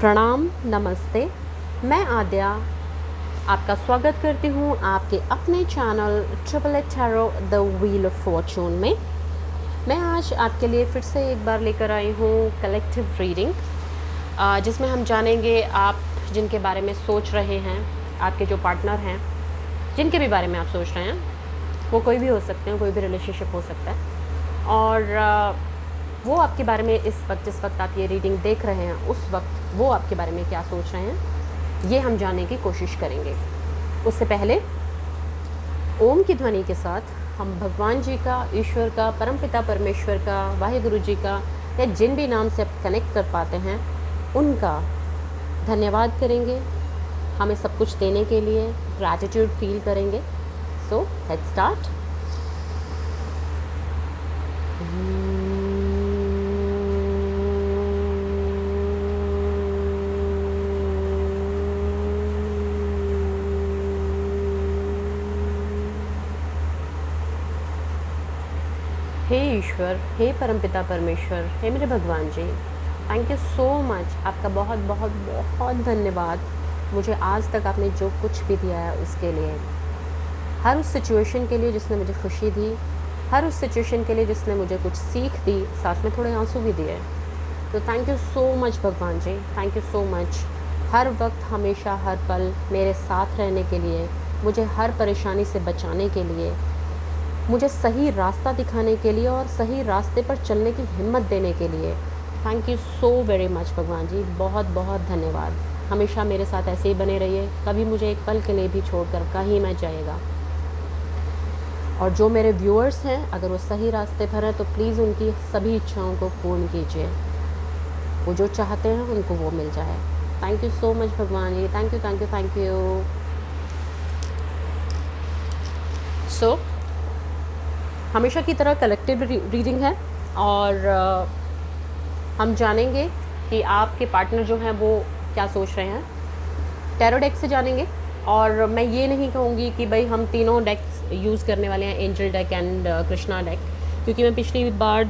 प्रणाम, नमस्ते। मैं आद्या आपका स्वागत करती हूँ आपके अपने channel triple eight tarot the wheel of fortune में। मैं आज आपके लिए फिर से एक बार लेकर आई हूँ कलेक्टिव रीडिंग, जिसमें हम जानेंगे आप जिनके बारे में सोच रहे हैं, आपके जो पार्टनर हैं, जिनके भी बारे में आप सोच रहे हैं, वो कोई भी हो सकते हैं, कोई भी रिलेशनशिप हो सकता है। और वो आपके बारे में इस वक्त, जिस वक्त आप ये रीडिंग देख रहे हैं, उस वक्त वो आपके बारे में क्या सोच रहे हैं, ये हम जानने की कोशिश करेंगे। उससे पहले ओम की ध्वनि के साथ हम भगवान जी का, ईश्वर का, परमपिता परमेश्वर का, वाहिगुरु जी का, या जिन भी नाम से आप कनेक्ट कर पाते हैं, उनका धन्यवाद करेंगे, हमें सब कुछ देने के लिए ग्रैटिट्यूड फील करेंगे। सो लेट्स स्टार्ट। हे ईश्वर, हे परमपिता परमेश्वर, हे मेरे भगवान जी, थैंक यू सो मच। आपका बहुत बहुत बहुत धन्यवाद। मुझे आज तक आपने जो कुछ भी दिया है उसके लिए, हर उस सिचुएशन के लिए जिसने मुझे खुशी दी, हर उस सिचुएशन के लिए जिसने मुझे कुछ सीख दी, साथ में थोड़े आंसू भी दिए। तो थैंक यू सो मच भगवान जी, थैंक यू सो मच। हर वक्त, हमेशा, हर पल मेरे साथ रहने के लिए, मुझे हर परेशानी से बचाने के लिए, मुझे सही रास्ता दिखाने के लिए और सही रास्ते पर चलने की हिम्मत देने के लिए thank you so very much भगवान जी। बहुत बहुत धन्यवाद। हमेशा मेरे साथ ऐसे ही बने रहिए, कभी मुझे एक पल के लिए भी छोड़कर कहीं मत जाइएगा। और जो मेरे व्यूअर्स हैं, अगर वो सही रास्ते पर हैं तो प्लीज़ उनकी सभी इच्छाओं को पूर्ण कीजिए। वो जो चाहते हैं उनको वो मिल जाए। थैंक यू सो मच भगवान जी, thank you thank you thank you. So हमेशा की तरह कलेक्टिव रीडिंग है और हम जानेंगे कि आपके पार्टनर जो हैं वो क्या सोच रहे हैं। टैरो डेक से जानेंगे। और मैं ये नहीं कहूँगी कि भाई हम तीनों डेक्स यूज़ करने वाले हैं, angel deck and Krishna deck, क्योंकि मैं पिछली बार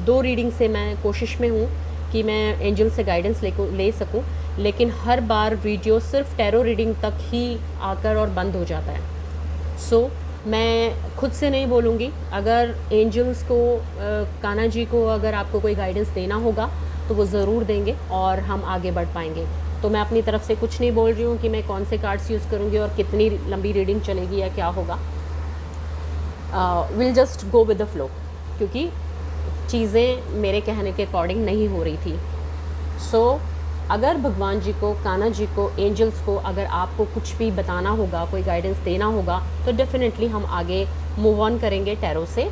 दो रीडिंग से मैं कोशिश में हूँ कि मैं एंजल से गाइडेंस ले सकूँ, लेकिन हर बार वीडियो सिर्फ टैरो रीडिंग तक ही आकर और बंद हो जाता है। सो मैं खुद से नहीं बोलूँगी। अगर एंजल्स को, कान्हा जी को अगर आपको कोई गाइडेंस देना होगा तो वो ज़रूर देंगे और हम आगे बढ़ पाएंगे। तो मैं अपनी तरफ से कुछ नहीं बोल रही हूँ कि मैं कौन से कार्ड्स यूज़ करूँगी और कितनी लंबी रीडिंग चलेगी या क्या होगा। Will just go with the flow, क्योंकि चीज़ें मेरे कहने के अकॉर्डिंग नहीं हो रही थी। सो अगर भगवान जी को, कान्हा जी को, एंजल्स को अगर आपको कुछ भी बताना होगा, कोई गाइडेंस देना होगा, तो डेफिनेटली हम आगे मूव ऑन करेंगे टैरो से।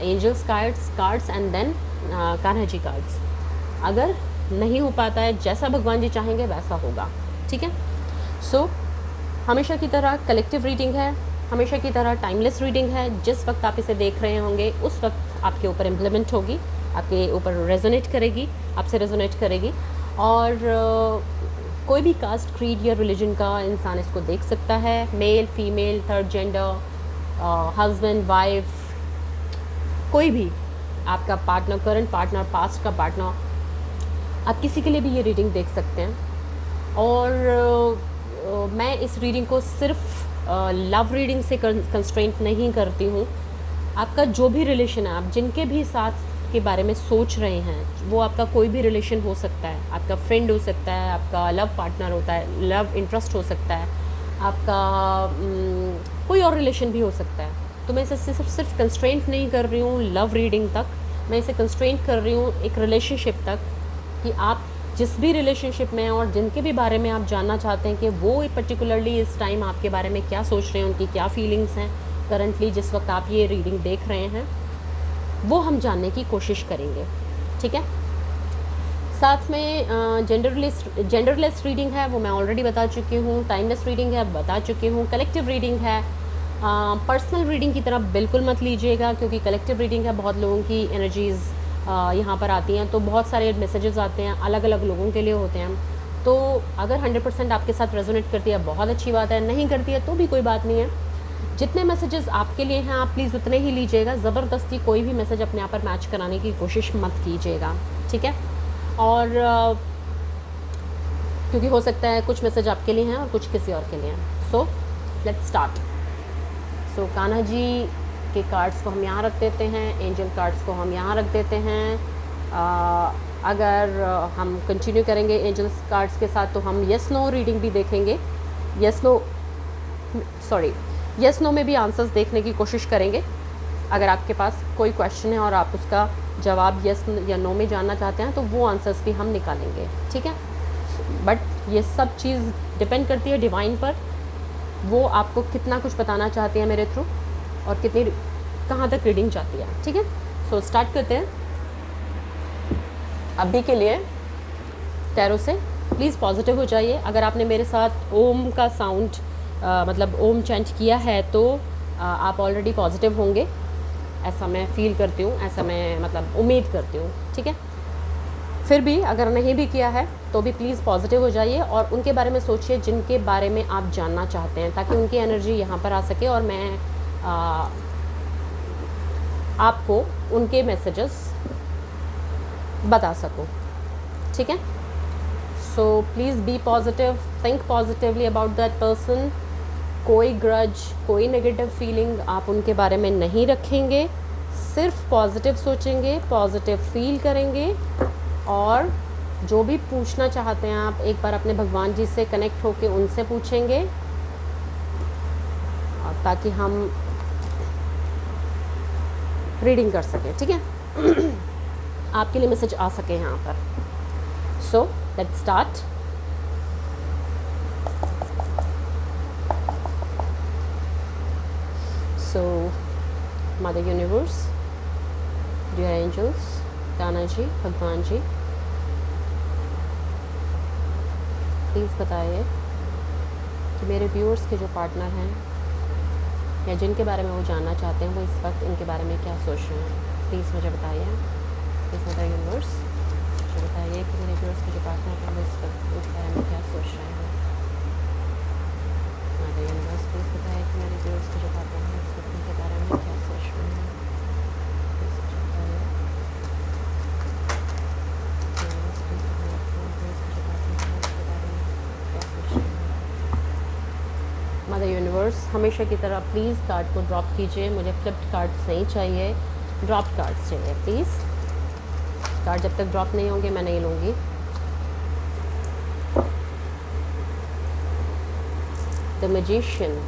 Angels cards and then Kanha ji cards. अगर नहीं हो पाता है, जैसा भगवान जी चाहेंगे वैसा होगा, ठीक है। सो हमेशा की तरह कलेक्टिव रीडिंग है, हमेशा की तरह टाइमलेस रीडिंग है। जिस वक्त आप इसे देख रहे होंगे उस वक्त आपके ऊपर इम्प्लीमेंट होगी, आपके ऊपर रेजोनेट करेगी, आपसे रेजोनेट करेगी। और कोई भी कास्ट, क्रीड या रिलीजन का इंसान इसको देख सकता है। Male, female, third gender, husband, wife, कोई भी, आपका पार्टनर, करंट पार्टनर, पास्ट का पार्टनर, आप किसी के लिए भी ये रीडिंग देख सकते हैं। और मैं इस रीडिंग को सिर्फ लव रीडिंग से कंस्ट्रेंट नहीं करती हूँ। आपका जो भी रिलेशन है, आप जिनके भी साथ के बारे में सोच रहे हैं, वो आपका कोई भी रिलेशन हो सकता है। आपका फ्रेंड हो सकता है, आपका लव पार्टनर होता है, लव इंटरेस्ट हो सकता है, आपका कोई और रिलेशन भी हो सकता है। तो मैं इसे सिर्फ कंस्ट्रेंट नहीं कर रही हूँ लव रीडिंग तक, मैं इसे कंस्ट्रेंट कर रही हूँ एक रिलेशनशिप तक, कि आप जिस भी रिलेशनशिप में हैं और जिनके भी बारे में आप जानना चाहते हैं कि वो पर्टिकुलरली इस टाइम आपके बारे में क्या सोच रहे हैं, उनकी क्या फीलिंग्स हैं करंटली जिस वक्त आप ये रीडिंग देख रहे हैं, वो हम जानने की कोशिश करेंगे, ठीक है। साथ में जेंडरलेस रीडिंग है, वो मैं ऑलरेडी बता चुकी हूँ। टाइमलेस रीडिंग है, बता चुकी हूँ। कलेक्टिव रीडिंग है। पर्सनल रीडिंग की तरफ बिल्कुल मत लीजिएगा, क्योंकि कलेक्टिव रीडिंग है, बहुत लोगों की एनर्जीज़ यहाँ पर आती हैं, तो बहुत सारे मैसेजेस आते हैं, अलग अलग लोगों के लिए होते हैं। तो अगर 100% आपके साथ रेजोनेट करती है, बहुत अच्छी बात है। नहीं करती है तो भी कोई बात नहीं है। जितने मैसेजेस आपके लिए हैं आप प्लीज़ उतने ही लीजिएगा। ज़बरदस्ती कोई भी मैसेज अपने आप पर मैच कराने की कोशिश मत कीजिएगा, ठीक है। और क्योंकि हो सकता है कुछ मैसेज आपके लिए हैं और कुछ किसी और के लिए हैं। So let's start. So Kanha ji के कार्ड्स को हम यहाँ रख देते हैं, एंजल कार्ड्स को हम यहाँ रख देते हैं। अगर हम कंटिन्यू करेंगे एंजल्स कार्ड्स के साथ तो हम येस नो रीडिंग भी देखेंगे। येस नो में भी आंसर्स देखने की कोशिश करेंगे। अगर आपके पास कोई क्वेश्चन है और आप उसका जवाब येस या नो में जानना चाहते हैं तो वो आंसर्स भी हम निकालेंगे, ठीक है। बट ये सब चीज़ डिपेंड करती है डिवाइन पर, वो आपको कितना कुछ बताना चाहते हैं मेरे थ्रू और कितनी कहाँ तक रीडिंग जाती है, ठीक है। सो स्टार्ट करते हैं। अभी के लिए टैरो से प्लीज़ पॉजिटिव हो जाइए। अगर आपने मेरे साथ ओम का साउंड मतलब ओम चैंट किया है तो आप ऑलरेडी पॉजिटिव होंगे, ऐसा मैं फील करती हूँ, ऐसा मैं मतलब उम्मीद करती हूँ, ठीक है। फिर भी अगर नहीं भी किया है तो भी प्लीज़ पॉजिटिव हो जाइए और उनके बारे में सोचिए जिनके बारे में आप जानना चाहते हैं, ताकि उनकी एनर्जी यहाँ पर आ सके और मैं आपको उनके मैसेजेस बता सकूँ, ठीक है। So please be positive, think positively about that person. कोई ग्रज, कोई नेगेटिव फीलिंग आप उनके बारे में नहीं रखेंगे, सिर्फ पॉजिटिव सोचेंगे, पॉजिटिव फील करेंगे और जो भी पूछना चाहते हैं आप एक बार अपने भगवान जी से कनेक्ट होके उनसे पूछेंगे ताकि हम रीडिंग कर सकें, ठीक है। आपके लिए मैसेज आ सके यहाँ पर। So let's start. So mother universe, dear angels, Kanha ji, भगवान जी, प्लीज़ बताइए कि मेरे व्यूअर्स के जो पार्टनर हैं या जिनके बारे में वो जानना चाहते हैं वो इस वक्त इनके बारे में क्या सोच रहे हैं। प्लीज़ मुझे बताइए, प्लीज़ मदर यूनिवर्स मुझे बताइए कि मेरे व्यूअर्स के जो पार्टनर हैं वो इस वक्त उनके बारे में क्या सोच रहे हैं। मदर यूनिवर्स प्लीज़ बताइए कि मेरे व्यूअर्स के जो पार्टनर हैं इस वक्त उनके बारे में क्या सोच रहे हैं। प्लीज़ मुझे बताइए। मदर यूनिवर्स हमेशा की तरह प्लीज़ कार्ड को ड्रॉप कीजिए, मुझे फ्लिप्ड कार्ड्स नहीं चाहिए, ड्रॉप कार्ड्स चाहिए प्लीज़। कार्ड जब तक ड्रॉप नहीं होंगे मैं नहीं लूँगी। द मैजिशियन,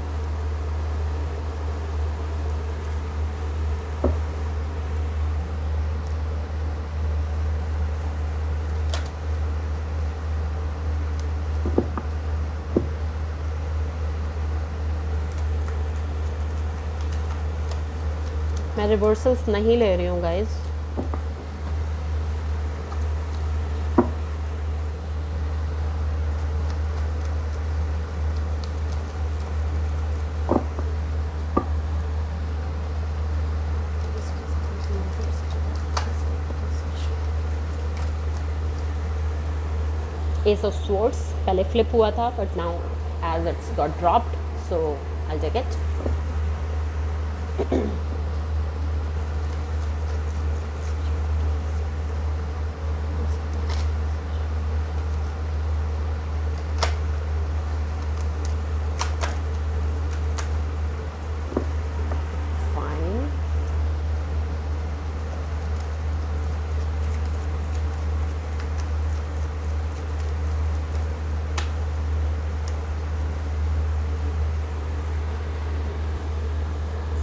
मैं रिवर्सल्स नहीं ले रही हूँ गाइज। एस ऑफ स्वॉर्ड्स पहले फ्लिप हुआ था but now as it's got dropped so I take it.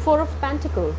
Four of Pentacles,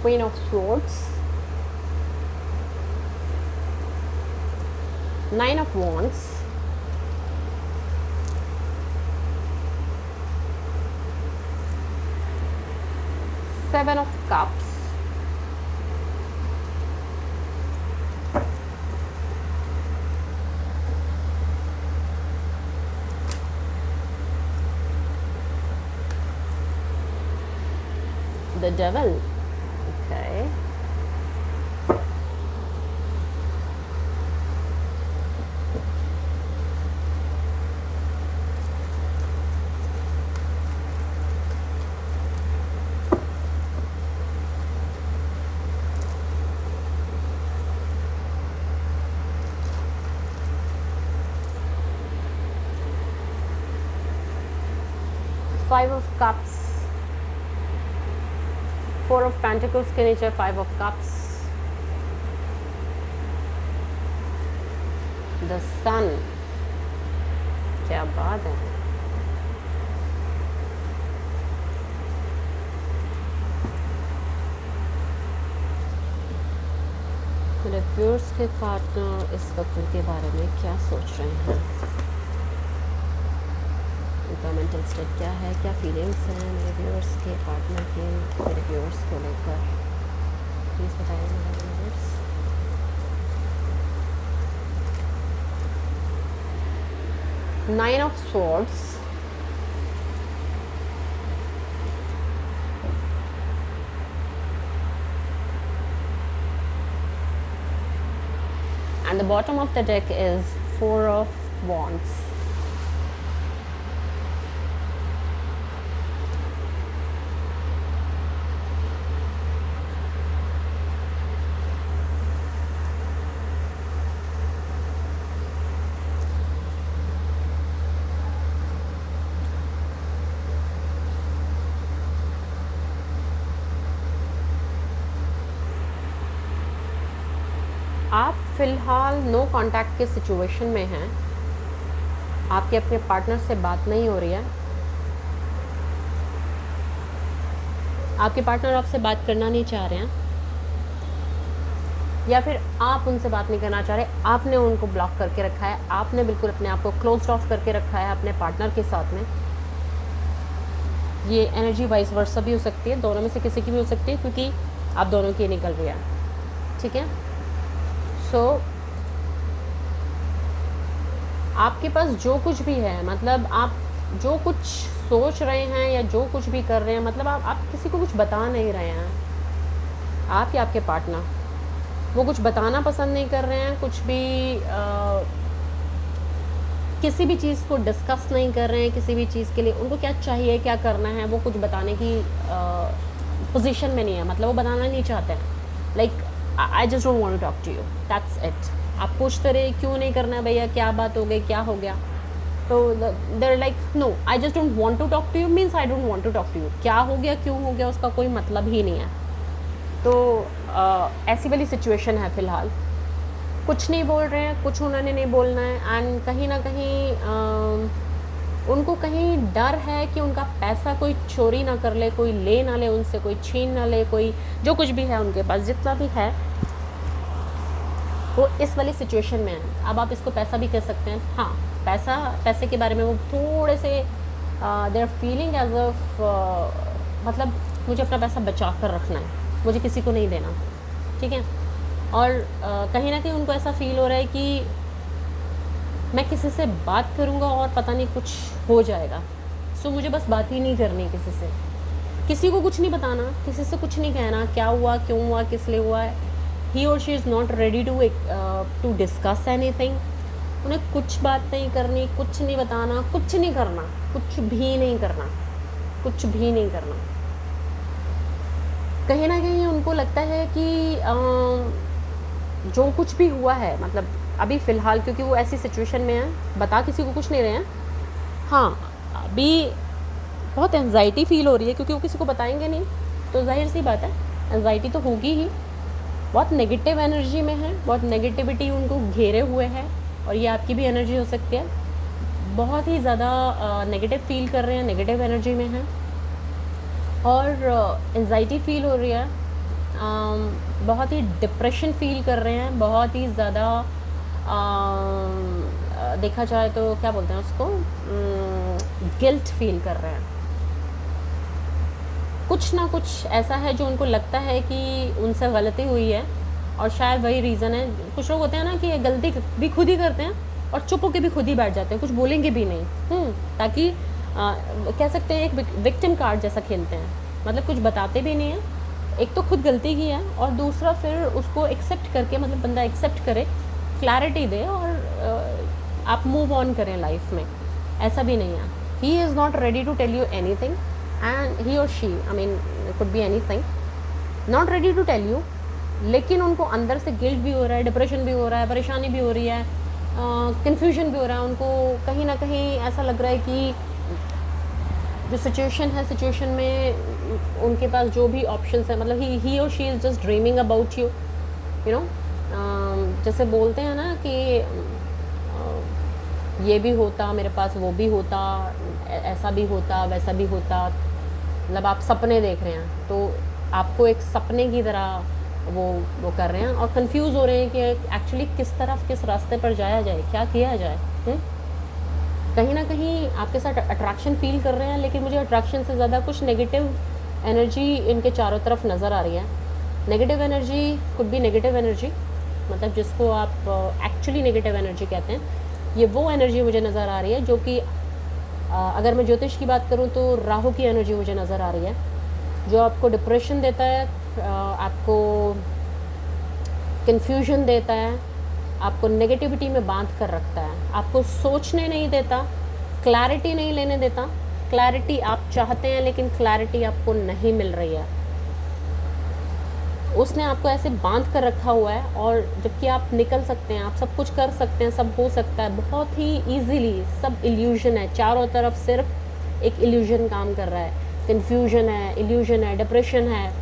Queen of Swords, Nine of Wands, Seven of Cups, The devil. Okay. Five of Cups, Four of Pentacles के नीचे Five of Cups, The Sun. क्या बात है. मेरे viewers के partner इस वक्त उनके बारे में क्या सोच रहे हैं, उनका मेंटल स्टेट क्या है, क्या फीलिंग्स हैं मेरे व्यूअर्स के पार्टनर के मेरे व्यूअर्स को लेकर, प्लीज़ बताइए मेरे viewers. Nine of Swords, and the bottom of the deck is Four of Wands. आप फ़िलहाल नो कांटेक्ट के सिचुएशन में हैं, आपके अपने पार्टनर से बात नहीं हो रही है, आपके पार्टनर आपसे बात करना नहीं चाह रहे हैं, या फिर आप उनसे बात नहीं करना चाह रहे, आपने उनको ब्लॉक करके रखा है, आपने बिल्कुल अपने आप को क्लोज्ड ऑफ करके रखा है अपने पार्टनर के साथ में. ये एनर्जी वाइस वर्सा भी हो सकती है, दोनों में से किसी की भी हो सकती है, क्योंकि आप दोनों की निकल रही है. ठीक है. सो आपके पास जो कुछ भी है, मतलब आप जो कुछ सोच रहे हैं या जो कुछ भी कर रहे हैं, मतलब आप किसी को कुछ बता नहीं रहे हैं, आप या आपके पार्टनर वो कुछ बताना पसंद नहीं कर रहे हैं, कुछ भी किसी भी चीज़ को डिस्कस नहीं कर रहे हैं, किसी भी चीज़ के लिए उनको क्या चाहिए, क्या करना है, वो कुछ बताने की पोजीशन में नहीं है, मतलब वो बताना नहीं चाहते हैं. Like I just don't want to talk to you, that's it. आप पूछते रहे क्यों नहीं करना है भैया, क्या बात हो गई, क्या हो गया, तो there like no, I just don't want to talk to you means I don't want to talk to you. क्या हो गया, क्यों हो गया, उसका कोई मतलब ही नहीं है. तो ऐसी वाली सिचुएशन है फ़िलहाल. कुछ नहीं बोल रहे हैं, कुछ उन्होंने नहीं बोलना है, एंड कहीं ना कहीं उनको कहीं डर है कि उनका पैसा कोई चोरी ना कर ले, कोई ले ना ले उनसे, कोई छीन ना ले, कोई जो कुछ भी है उनके पास जितना भी है वो इस वाली सिचुएशन में है. अब आप इसको पैसा भी कह सकते हैं. हाँ, पैसे के बारे में वो थोड़े से they are feeling as of, मतलब मुझे अपना पैसा बचा कर रखना है, मुझे किसी को नहीं देना. ठीक है. और कहीं ना कहीं उनको ऐसा फील हो रहा है कि मैं किसी से बात करूँगा और पता नहीं कुछ हो जाएगा, सो मुझे बस बात ही नहीं करनी किसी से, किसी को कुछ नहीं बताना, किसी से कुछ नहीं कहना, क्या हुआ, क्यों हुआ, किस लिए हुआ है. ही और she is not ready to discuss anything. उन्हें कुछ बात नहीं करनी, कुछ नहीं बताना, कुछ नहीं करना, कुछ भी नहीं करना, कुछ भी नहीं करना. कहीं ना कहीं उनको लगता है कि जो कुछ भी हुआ है, मतलब अभी फ़िलहाल क्योंकि वो ऐसी सिचुएशन में है, बता किसी को कुछ नहीं रहे हैं. हाँ, अभी बहुत एंजाइटी फील हो रही है क्योंकि वो किसी को बताएंगे नहीं, तो जाहिर सी बात है एंजाइटी तो होगी ही. बहुत नेगेटिव एनर्जी में है, बहुत नेगेटिविटी उनको घेरे हुए है, और ये आपकी भी एनर्जी हो सकती है. बहुत ही ज़्यादा नेगेटिव फील कर रहे हैं, नेगेटिव एनर्जी में हैं, और एंजाइटी फील हो रही है, बहुत ही डिप्रेशन फील कर रहे हैं, बहुत ही ज़्यादा देखा जाए तो क्या बोलते हैं उसको, गिल्ट फील कर रहे हैं. कुछ ना कुछ ऐसा है जो उनको लगता है कि उनसे गलती हुई है, और शायद वही रीज़न है. कुछ लोग होते हैं ना कि गलती भी खुद ही करते हैं और चुप होकर भी खुद ही बैठ जाते हैं, कुछ बोलेंगे भी नहीं, ताकि कह सकते हैं एक विक्टिम कार्ड जैसा खेलते हैं. मतलब कुछ बताते भी नहीं हैं। एक तो खुद गलती की है और दूसरा फिर उसको एक्सेप्ट करके, मतलब बंदा एक्सेप्ट करे, क्लैरिटी दे और आप मूव ऑन करें लाइफ में। ऐसा भी नहीं है। He is not ready to tell you anything and he और she, I mean could be anything, not ready to tell you, लेकिन उनको अंदर से गिल्ट भी हो रहा है, डिप्रेशन भी हो रहा है, परेशानी भी हो रही है, कन्फ्यूजन भी हो रहा है। उनको कहीं ना कहीं ऐसा लग रहा है कि जो सिचुएशन है, सिचुएशन में उनके पास जो भी ऑप्शंस है, मतलब ही और she is just dreaming about you, you know. जैसे बोलते हैं ना कि ये भी होता मेरे पास, वो भी होता, ऐसा भी होता, वैसा भी होता। मतलब आप सपने देख रहे हैं तो आपको एक सपने की तरह वो कर रहे हैं और कंफ्यूज हो रहे हैं कि एक्चुअली किस तरफ, किस रास्ते पर जाया जाए, क्या किया जाए। कहीं ना कहीं आपके साथ अट्रैक्शन फील कर रहे हैं, लेकिन मुझे अट्रैक्शन से ज़्यादा कुछ नेगेटिव एनर्जी इनके चारों तरफ नज़र आ रही है। Negative energy could be negative energy, मतलब जिसको आप एक्चुअली नेगेटिव एनर्जी कहते हैं, ये वो एनर्जी मुझे नज़र आ रही है जो कि अगर मैं ज्योतिष की बात करूँ तो राहु की एनर्जी मुझे नज़र आ रही है, जो आपको डिप्रेशन देता है, आपको कन्फ्यूजन देता है, आपको नेगेटिविटी में बांध कर रखता है, आपको सोचने नहीं देता, क्लैरिटी नहीं लेने देता। क्लैरिटी आप चाहते हैं लेकिन क्लैरिटी आपको नहीं मिल रही है। उसने आपको ऐसे बांध कर रखा हुआ है, और जबकि आप निकल सकते हैं, आप सब कुछ कर सकते हैं, सब हो सकता है बहुत ही ईजीली। सब इल्यूजन है, चारों तरफ सिर्फ एक इल्यूजन काम कर रहा है। कन्फ्यूजन है, इल्यूजन है, डिप्रेशन है,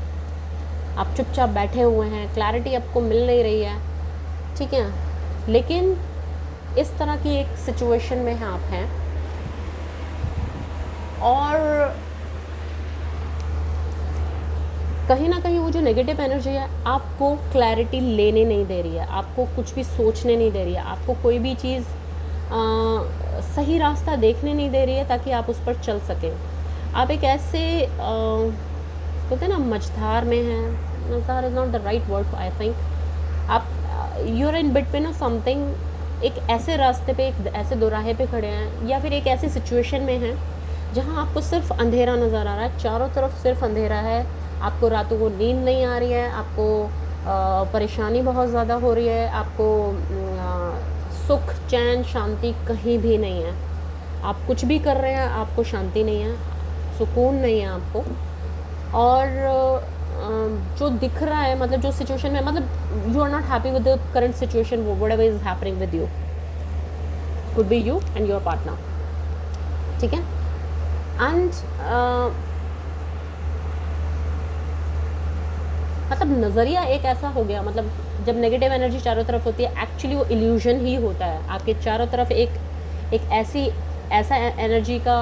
आप चुपचाप बैठे हुए हैं, क्लैरिटी आपको मिल नहीं रही है, ठीक है। लेकिन इस तरह की एक सिचुएशन में आप हैं और कहीं ना कहीं वो जो नेगेटिव एनर्जी है आपको क्लैरिटी लेने नहीं दे रही है, आपको कुछ भी सोचने नहीं दे रही है, आपको कोई भी चीज़ सही रास्ता देखने नहीं दे रही है ताकि आप उस पर चल सकें। आप एक ऐसे बोलते हैं ना मझधार में हैं, मझधार is not the right word I think. आप you are in between of something, एक ऐसे रास्ते पे, एक ऐसे दोराहे पे खड़े हैं, या फिर एक ऐसी सिचुएशन में हैं जहाँ आपको सिर्फ अंधेरा नज़र आ रहा है, चारों तरफ सिर्फ अंधेरा है। आपको रातों को नींद नहीं आ रही है, आपको परेशानी बहुत ज़्यादा हो रही है, आपको सुख, चैन, शांति कहीं भी नहीं है। आप कुछ भी कर रहे हैं, आपको शांति नहीं है, सुकून नहीं है आपको। और जो दिख रहा है, मतलब जो सिचुएशन में, मतलब you are not happy with the current situation, whatever is happening with you, could be you and your partner, ठीक है। एंड मतलब नज़रिया एक ऐसा हो गया, मतलब जब नेगेटिव एनर्जी चारों तरफ होती है, एक्चुअली वो इल्यूजन ही होता है। आपके चारों तरफ एक ऐसा एनर्जी का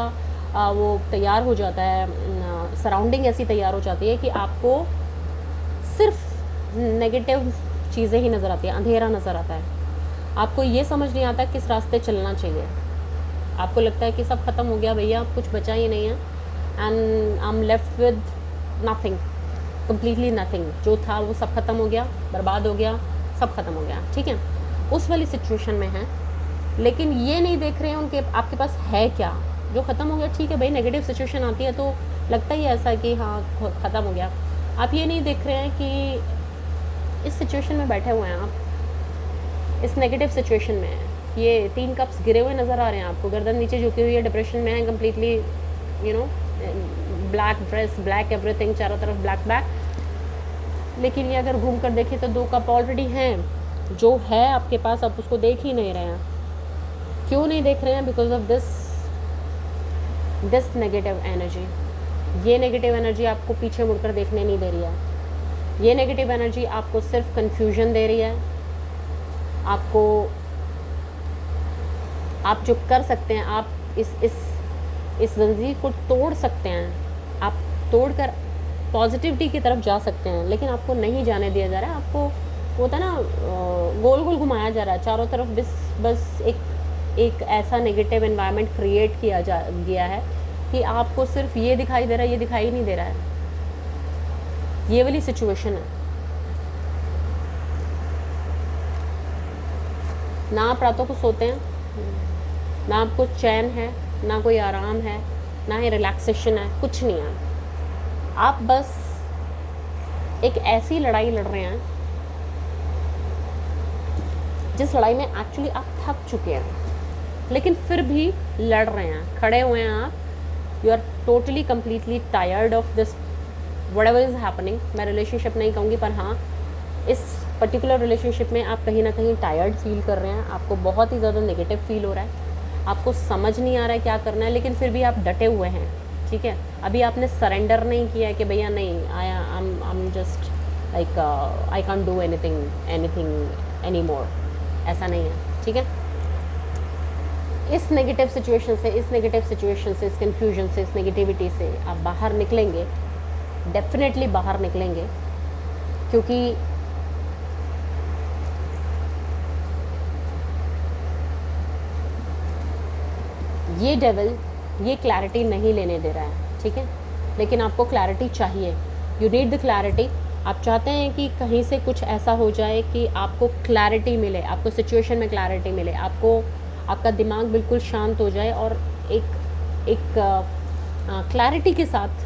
वो तैयार हो जाता है, सराउंडिंग ऐसी तैयार हो जाती है कि आपको सिर्फ नेगेटिव चीज़ें ही नज़र आती हैं, अंधेरा नज़र आता है। आपको ये समझ नहीं आता किस रास्ते चलना चाहिए। आपको लगता है कि सब ख़त्म हो गया भैया, कुछ बचा ही नहीं है, and I am left with nothing, completely nothing. जो था वो सब ख़त्म हो गया, बर्बाद हो गया, सब ख़त्म हो गया, ठीक है। उस वाली सिचुएशन में है, लेकिन ये नहीं देख रहे हैं उनके आपके पास है क्या। जो ख़त्म हो गया, ठीक है भाई, नेगेटिव सिचुएशन आती है तो लगता ही ऐसा कि हाँ ख़त्म हो गया। आप ये नहीं देख रहे हैं कि इस सिचुएशन में बैठे हुए हैं आप, इस नेगेटिव सिचुएशन में हैं, ये 3 कप्स गिरे हुए नज़र आ रहे हैं आपको, गर्दन नीचे झुकी हुई है, डिप्रेशन में है, completely you know, black dress, black everything, चारों तरफ ब्लैक ब्लैक। लेकिन ये अगर घूम कर देखें तो 2 कप ऑलरेडी हैं, जो है आपके पास, आप उसको देख ही नहीं रहे हैं। क्यों नहीं देख रहे हैं? Because of this negative energy. ये नेगेटिव एनर्जी आपको पीछे मुड़कर देखने नहीं दे रही है। ये नेगेटिव एनर्जी आपको सिर्फ कन्फ्यूजन दे रही है। आपको, आप जो कर सकते हैं, आप इस जंजीर को तोड़ सकते हैं, आप तोड़कर पॉजिटिविटी की तरफ जा सकते हैं, लेकिन आपको नहीं जाने दिया जा रहा है। आपको होता है ना, गोल गोल घुमाया जा रहा है चारों तरफ। बस एक ऐसा नेगेटिव एनवायरनमेंट क्रिएट किया गया है कि आपको सिर्फ ये दिखाई दे रहा है, ये दिखाई नहीं दे रहा है। ये वाली सिचुएशन है। ना आप रातों को सोते हैं, ना आपको चैन है, ना कोई आराम है, ना ही रिलैक्सेशन है, कुछ नहीं है। आप बस एक ऐसी लड़ाई लड़ रहे हैं जिस लड़ाई में एक्चुअली आप थक चुके हैं, लेकिन फिर भी लड़ रहे हैं, खड़े हुए हैं आप, you are totally completely tired of this whatever is happening. मैं रिलेशनशिप नहीं कहूँगी, पर हाँ, इस पर्टिकुलर रिलेशनशिप में आप कहीं ना कहीं टायर्ड फील कर रहे हैं, आपको बहुत ही ज़्यादा नेगेटिव फील हो रहा है, आपको समझ नहीं आ रहा है क्या करना है, लेकिन फिर भी आप डटे हुए हैं, ठीक है। अभी आपने सरेंडर नहीं किया है कि भैया नहीं, I am just like I can't do anything any more, ऐसा नहीं है, ठीक है। इस नेगेटिव सिचुएशन से, इस कन्फ्यूजन से, इस नेगेटिविटी से आप बाहर निकलेंगे, डेफिनेटली बाहर निकलेंगे, क्योंकि ये डेविल ये क्लैरिटी नहीं लेने दे रहा है, ठीक है। लेकिन आपको क्लैरिटी चाहिए, यू नीड द क्लैरिटी। आप चाहते हैं कि कहीं से कुछ ऐसा हो जाए कि आपको क्लैरिटी मिले, आपको सिचुएशन में क्लैरिटी मिले, आपका दिमाग बिल्कुल शांत हो जाए और एक क्लैरिटी के साथ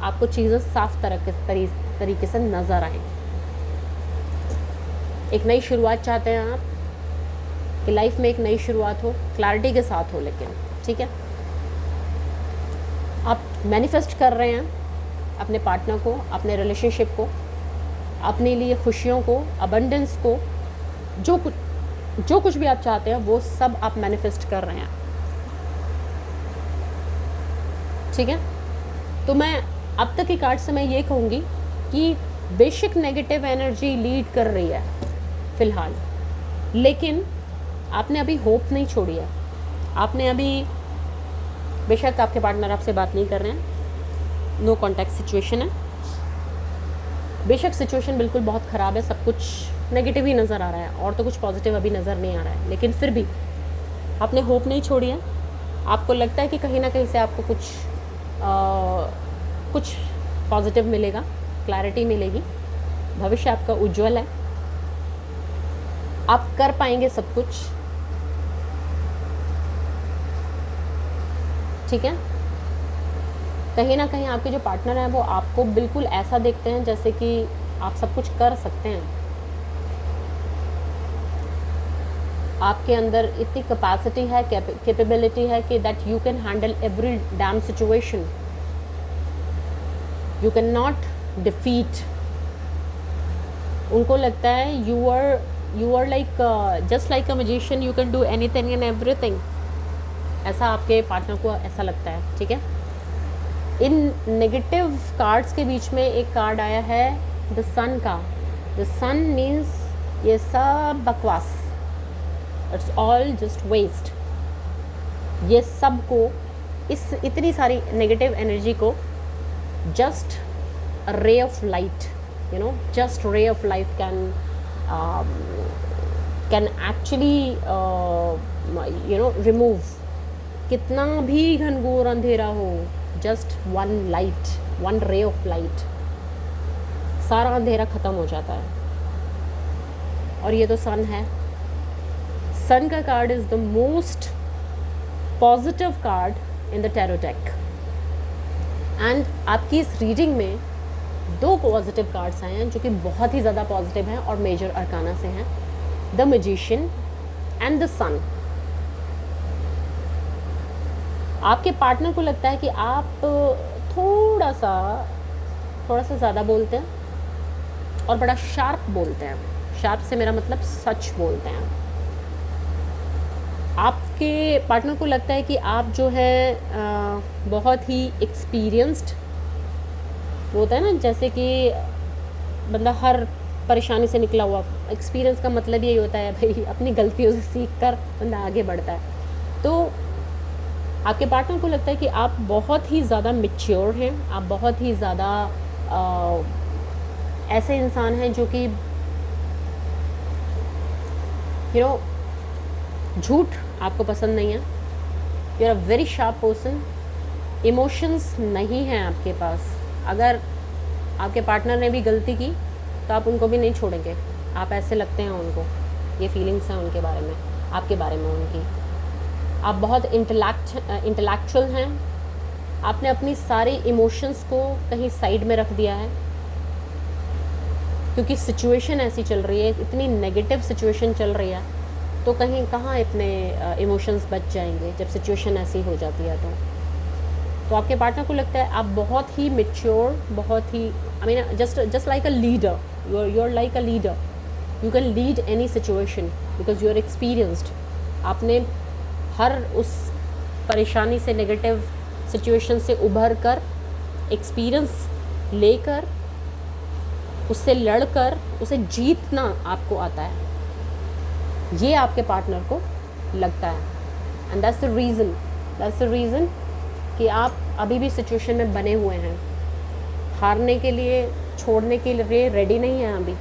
आपको चीज़ें साफ तरीके से नज़र आएँ। एक नई शुरुआत चाहते हैं आप कि लाइफ में एक नई शुरुआत हो, क्लैरिटी के साथ हो, लेकिन ठीक है। आप मैनिफेस्ट कर रहे हैं अपने पार्टनर को, अपने रिलेशनशिप को, अपने लिए खुशियों को, अबंडेंस को, जो कुछ भी आप चाहते हैं वो सब आप मैनिफेस्ट कर रहे हैं, ठीक है। तो मैं अब तक की कार्ड से मैं ये कहूँगी कि बेशक नेगेटिव एनर्जी लीड कर रही है फ़िलहाल, लेकिन आपने अभी होप नहीं छोड़ी है। आपने अभी, बेशक आपके पार्टनर आपसे बात नहीं कर रहे हैं, नो कॉन्टैक्ट सिचुएशन है, बेशक सिचुएशन बिल्कुल बहुत ख़राब है, सब कुछ नेगेटिव ही नज़र आ रहा है और तो कुछ पॉजिटिव अभी नज़र नहीं आ रहा है, लेकिन फिर भी आपने होप नहीं छोड़ी है। आपको लगता है कि कहीं ना कहीं से आपको कुछ पॉजिटिव मिलेगा, क्लैरिटी मिलेगी, भविष्य आपका उज्जवल है, आप कर पाएंगे सब कुछ, ठीक है। कहीं ना कहीं आपके जो पार्टनर हैं वो आपको बिल्कुल ऐसा देखते हैं जैसे कि आप सब कुछ कर सकते हैं, आपके अंदर इतनी कैपेसिटी है, कैपेबिलिटी है कि that you can handle every damn situation, you can not defeat. उनको लगता है you are like just like a magician, you can do anything and everything, ऐसा आपके पार्टनर को ऐसा लगता है, ठीक है। इन नेगेटिव कार्ड्स के बीच में एक कार्ड आया है द सन का। द सन मीन्स ये सब बकवास, इट्स ऑल जस्ट वेस्ट। ये सब को, इस इतनी सारी नेगेटिव एनर्जी को just a ray of light, you know, just ray of light can actually remove। कितना भी घनघोर अंधेरा हो, just one light, one ray of light, सारा अंधेरा ख़त्म हो जाता है। और ये तो सन है। सन का card is the most positive card in the tarot deck, and आपकी इस रीडिंग में दो पॉजिटिव कार्ड्स आए हैं जो कि बहुत ही ज़्यादा पॉजिटिव हैं और मेजर अरकाना से हैं, द मैजिशियन एंड द सन। आपके पार्टनर को लगता है कि आप थोड़ा सा ज़्यादा बोलते हैं और बड़ा शार्प बोलते हैं। शार्प से मेरा मतलब सच बोलते हैं। आपके पार्टनर को लगता है कि आप जो है बहुत ही एक्सपीरियंस्ड, वो होता है ना जैसे कि बंदा हर परेशानी से निकला हुआ। एक्सपीरियंस का मतलब यही होता है भाई, अपनी गलतियों से सीख कर बंदा आगे बढ़ता है। तो आपके पार्टनर को लगता है कि आप बहुत ही ज़्यादा मैच्योर हैं, आप बहुत ही ज़्यादा ऐसे इंसान हैं जो कि झूठ आपको पसंद नहीं है। You are a very sharp person. Emotions नहीं हैं आपके पास। अगर आपके पार्टनर ने भी गलती की तो आप उनको भी नहीं छोड़ेंगे। आप ऐसे लगते हैं उनको, ये फीलिंग्स हैं उनके बारे में, आपके बारे में उनकी। आप बहुत इंटेलेक्चुअल हैं, आपने अपनी सारी इमोशंस को कहीं साइड में रख दिया है, क्योंकि सिचुएशन ऐसी चल रही है, इतनी नेगेटिव सिचुएशन चल रही है, तो कहीं कहाँ इतने इमोशंस बच जाएंगे जब सिचुएशन ऐसी हो जाती है। तो आपके पार्टनर को लगता है आप बहुत ही मेच्योर, बहुत ही I mean just like a leader, you are like a leader, you can lead any situation because you are experienced. आपने हर उस परेशानी से, नेगेटिव सिचुएशन से उभर कर, एक्सपीरियंस लेकर, उससे लड़कर उसे जीतना आपको आता है, ये आपके पार्टनर को लगता है। एंड दैट्स द रीज़न कि आप अभी भी सिचुएशन में बने हुए हैं, हारने के लिए, छोड़ने के लिए रेडी नहीं हैं अभी।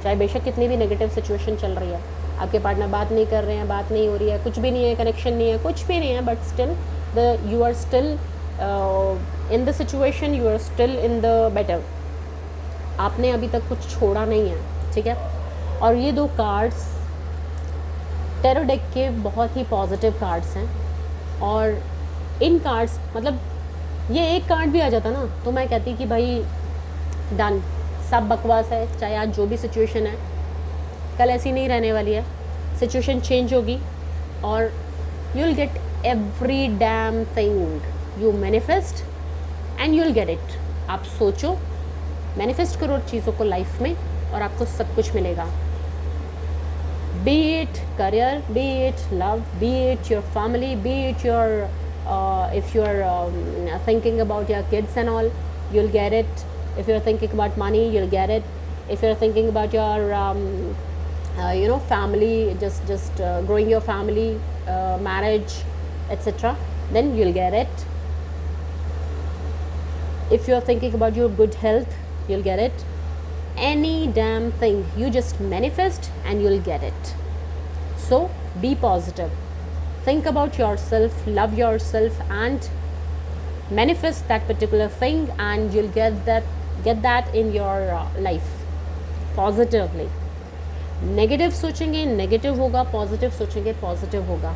चाहे बेशक कितनी भी नेगेटिव सिचुएशन चल रही है, आपके पार्टनर बात नहीं कर रहे हैं, बात नहीं हो रही है, कुछ भी नहीं है, कनेक्शन नहीं है, कुछ भी नहीं है, but still you are still in the situation, you are still in the better. आपने अभी तक कुछ छोड़ा नहीं है, ठीक है। और ये दो कार्ड्स टैरो डेक के बहुत ही पॉजिटिव कार्ड्स हैं, और इन कार्ड्स मतलब ये एक कार्ड भी आ जाता ना तो मैं कहती कि भाई डन, सब बकवास है, चाहे आज जो भी सिचुएशन है कल ऐसी नहीं रहने वाली है, सिचुएशन चेंज होगी और you will get every damn thing you manifest and you will get it. आप सोचो, मैनिफेस्ट करो चीज़ों को लाइफ में और आपको सब कुछ मिलेगा। B it career, B it love, B it your family, B it your if you're thinking about your kids and all, you'll get it. If you're thinking about money, you'll get it. If you're thinking about your family, just growing your family, marriage, etc., then you'll get it. If you're thinking about your good health, you'll get it. Any damn thing, you just manifest and you'll get it. So be positive. Think about yourself, love yourself, and manifest that particular thing, and you'll get that in your life positively. Negative सोचेंगे negative होगा, positive सोचेंगे positive होगा।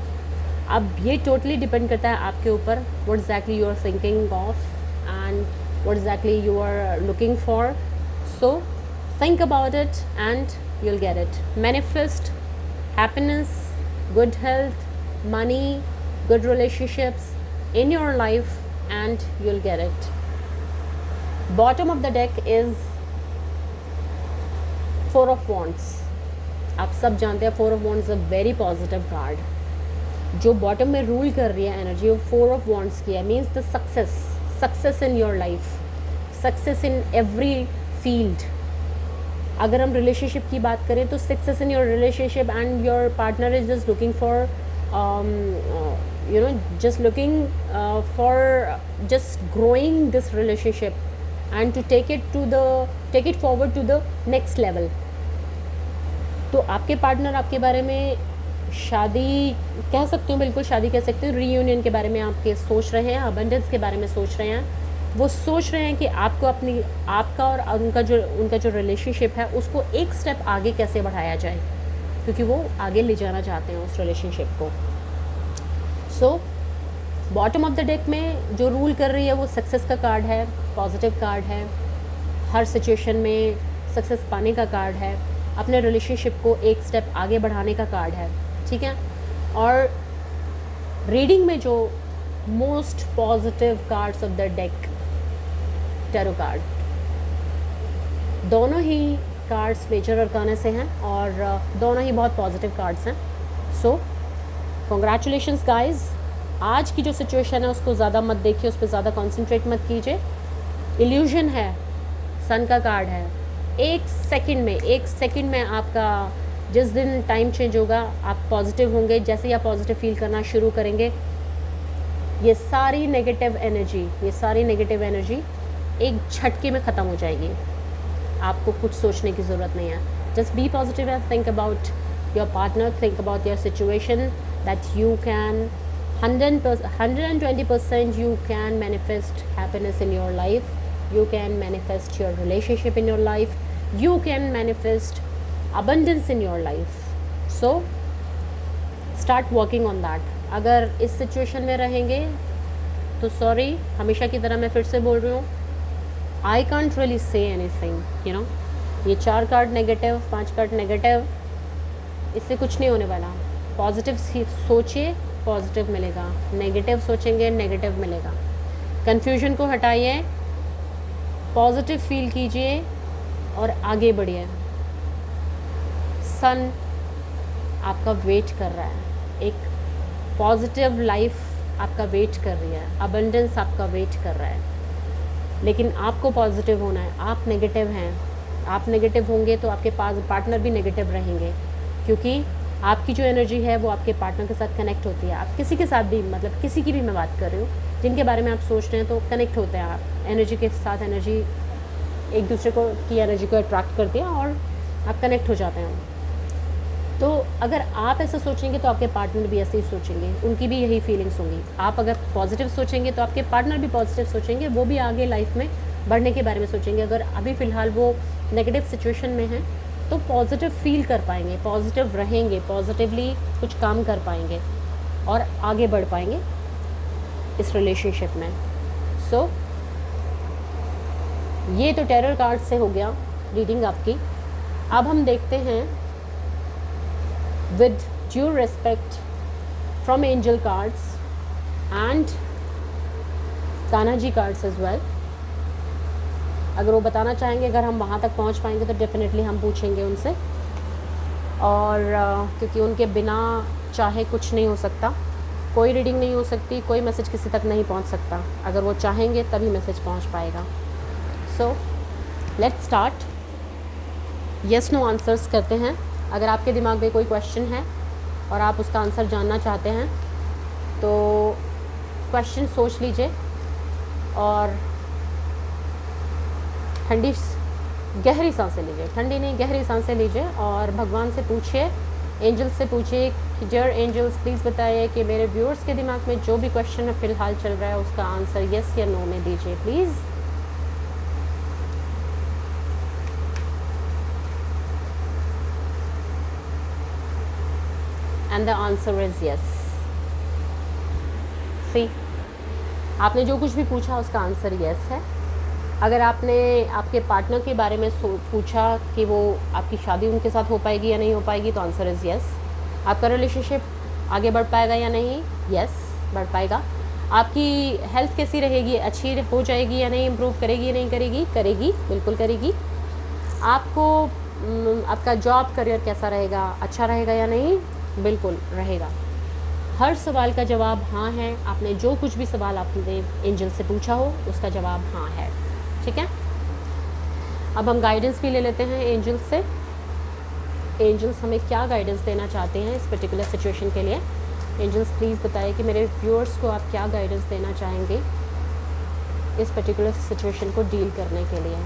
अब ये totally depend करता है आपके ऊपर, what exactly you are thinking of and what exactly you are looking for. So think about it and you'll get it. Manifest happiness, good health, money, good relationships in your life and you'll get it. Bottom of the deck is Four of Wands. आप सब जानते हैं Four of Wands is a very positive card. जो bottom में rule कर रही है energy, वो Four of Wands की है, means the success in your life, success in every field. अगर हम रिलेशनशिप की बात करें तो success in your relationship and your partner is just looking for just looking for just growing this relationship and to take it forward to the next level. तो आपके partner आपके बारे में शादी कह सकते हो, बिल्कुल शादी कह सकते हो, रीयूनियन के बारे में आपके सोच रहे हैं, अबंडेंस के बारे में सोच रहे हैं। वो सोच रहे हैं कि आपको आपका और उनका जो रिलेशनशिप है उसको एक स्टेप आगे कैसे बढ़ाया जाए, क्योंकि वो आगे ले जाना चाहते हैं उस रिलेशनशिप को। So bottom of the deck में जो रूल कर रही है वो सक्सेस का कार्ड है, पॉजिटिव कार्ड है, हर सिचुएशन में सक्सेस पाने का कार्ड है, अपने रिलेशनशिप को एक स्टेप आगे बढ़ाने का कार्ड है, ठीक है। और रीडिंग में जो most positive cards of the deck tarot card, दोनों ही कार्ड्स मेजर अरकाना से हैं और दोनों ही बहुत पॉजिटिव कार्ड्स हैं। सो कॉन्ग्रेचुलेशंस गाइज। आज की जो सिचुएशन है उसको ज़्यादा मत देखिए, उस पर ज़्यादा कॉन्सेंट्रेट मत कीजिए। इल्यूजन है, सन का कार्ड है, एक सेकंड में आपका जिस दिन टाइम चेंज होगा आप पॉजिटिव होंगे। जैसे ही आप पॉजिटिव फील करना शुरू करेंगे, ये सारी नेगेटिव एनर्जी एक झटके में ख़त्म हो जाएगी। आपको कुछ सोचने की ज़रूरत नहीं है, just be positive and think about your partner, think about your situation, that you can 120% you can manifest happiness in your life, you can manifest your relationship in your life, you can manifest abundance in your life. So start working on that. अगर इस situation में रहेंगे तो sorry, हमेशा की तरह मैं फिर से बोल रही हूँ, I can't really say anything, you know. ये 4 कार्ड नेगेटिव, 5 कार्ड नेगेटिव, इससे कुछ नहीं होने वाला। पॉजिटिव सोचिए, पॉजिटिव मिलेगा। नेगेटिव सोचेंगे, नेगेटिव मिलेगा। कन्फ्यूजन को हटाइए, पॉजिटिव फील कीजिए और आगे बढ़िए। सन आपका वेट कर रहा है, एक पॉजिटिव लाइफ आपका वेट कर रही है, अबंडेंस आपका वेट कर रहा है। लेकिन आपको पॉजिटिव होना है। आप नेगेटिव हैं, आप नेगेटिव होंगे तो आपके पास पार्टनर भी नेगेटिव रहेंगे, क्योंकि आपकी जो एनर्जी है वो आपके पार्टनर के साथ कनेक्ट होती है। आप किसी के साथ भी, मतलब किसी की भी मैं बात कर रही हूँ, जिनके बारे में आप सोच रहे हैं, तो कनेक्ट होते हैं आप एनर्जी के साथ। एनर्जी एक दूसरे को की एनर्जी को अट्रैक्ट करती है और आप कनेक्ट हो जाते हैं। तो अगर आप ऐसा सोचेंगे तो आपके पार्टनर भी ऐसे ही सोचेंगे, उनकी भी यही फीलिंग्स होंगी। आप अगर पॉजिटिव सोचेंगे तो आपके पार्टनर भी पॉजिटिव सोचेंगे, वो भी आगे लाइफ में बढ़ने के बारे में सोचेंगे। अगर अभी फ़िलहाल वो नेगेटिव सिचुएशन में हैं तो पॉजिटिव फील कर पाएंगे, पॉजिटिव रहेंगे, पॉजिटिवली कुछ काम कर पाएंगे और आगे बढ़ पाएंगे इस रिलेशनशिप में। सो ये तो टेरर कार्ड से हो गया रीडिंग आपकी। अब हम देखते हैं with due respect from angel cards and Kanha ji cards as well। अगर वो बताना चाहेंगे, अगर हम वहाँ तक पहुँच पाएंगे तो डेफिनेटली हम पूछेंगे उनसे। और क्योंकि उनके बिना चाहे कुछ नहीं हो सकता, कोई रीडिंग नहीं हो सकती, कोई मैसेज किसी तक नहीं पहुँच सकता। अगर वो चाहेंगे तभी मैसेज पहुँच पाएगा। So let's start. Yes no answers करते हैं। अगर आपके दिमाग में कोई क्वेश्चन है और आप उसका आंसर जानना चाहते हैं तो क्वेश्चन सोच लीजिए और ठंडी गहरी सांसें लीजिए। ठंडी नहीं, गहरी सांसें लीजिए और भगवान से पूछिए, एंजल्स से पूछिए कि डियर एंजल्स प्लीज़ बताइए कि मेरे व्यूअर्स के दिमाग में जो भी क्वेश्चन फ़िलहाल चल रहा है उसका आंसर यस या नो में दीजिए please. And the answer is yes. See, आपने जो कुछ भी पूछा उसका आंसर यस है। अगर आपने आपके पार्टनर के बारे में पूछा कि वो आपकी शादी उनके साथ हो पाएगी या नहीं हो पाएगी, तो आंसर इज़ यस। आपका रिलेशनशिप आगे बढ़ पाएगा या नहीं, यस बढ़ पाएगा। आपकी हेल्थ कैसी रहेगी, अच्छी हो जाएगी या नहीं, इम्प्रूव करेगी या नहीं करेगी, करेगी, बिल्कुल करेगी। आपको आपका जॉब करियर कैसा रहेगा, अच्छा रहेगा या नहीं, बिल्कुल रहेगा। हर सवाल का जवाब हाँ है। आपने जो कुछ भी सवाल आपने एंजल से पूछा हो उसका जवाब हाँ है, ठीक है। अब हम गाइडेंस भी ले लेते हैं एंजल्स से। एंजल्स हमें क्या गाइडेंस देना चाहते हैं इस पर्टिकुलर सिचुएशन के लिए। एंजल्स प्लीज़ बताइए कि मेरे व्यूअर्स को आप क्या गाइडेंस देना चाहेंगे इस पर्टिकुलर सिचुएशन को डील करने के लिए।